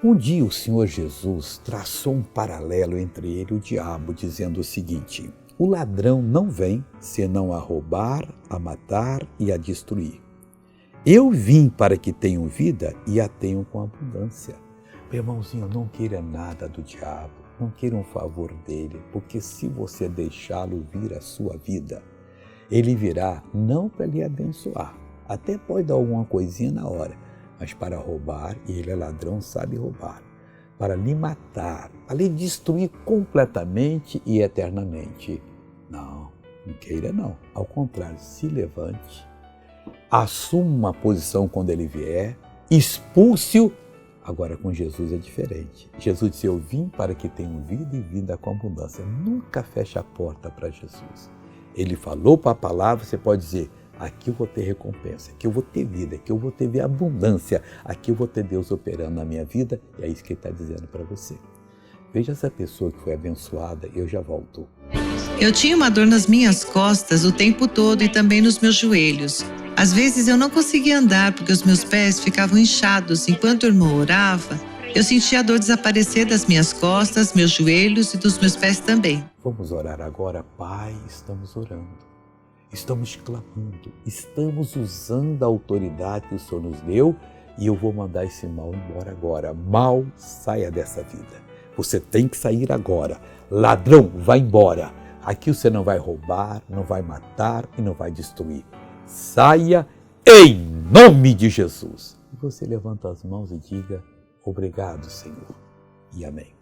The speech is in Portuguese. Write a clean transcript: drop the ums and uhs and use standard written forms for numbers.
Um dia o Senhor Jesus traçou um paralelo entre ele e o diabo, dizendo o seguinte: o ladrão não vem senão a roubar, a matar e a destruir. Eu vim para que tenham vida e a tenham com abundância. Meu irmãozinho, não queira nada do diabo, não queira um favor dele, porque se você deixá-lo vir à sua vida, ele virá não para lhe abençoar, até pode dar alguma coisinha na hora, mas para roubar, e ele é ladrão, sabe roubar, para lhe matar, para lhe destruir completamente e eternamente. Não queira não. Ao contrário, se levante, assuma uma posição quando ele vier, expulse-o. Agora com Jesus é diferente. Jesus disse: eu vim para que tenham vida e vida com abundância. Nunca feche a porta para Jesus. Ele falou para a palavra, você pode dizer: aqui eu vou ter recompensa, aqui eu vou ter vida, aqui eu vou ter abundância, aqui eu vou ter Deus operando na minha vida. E é isso que ele está dizendo para você. Veja essa pessoa que foi abençoada, eu já volto. Eu tinha uma dor nas minhas costas o tempo todo e também nos meus joelhos. Às vezes eu não conseguia andar porque os meus pés ficavam inchados. Enquanto o irmão orava, eu sentia a dor desaparecer das minhas costas, meus joelhos e dos meus pés também. Vamos orar agora, Pai, estamos orando. Estamos clamando, estamos usando a autoridade que o Senhor nos deu e eu vou mandar esse mal embora agora. Mal, saia dessa vida. Você tem que sair agora. Ladrão, vai embora. Aqui você não vai roubar, não vai matar e não vai destruir. Saia em nome de Jesus. E você levanta as mãos e diga: obrigado, Senhor. E amém.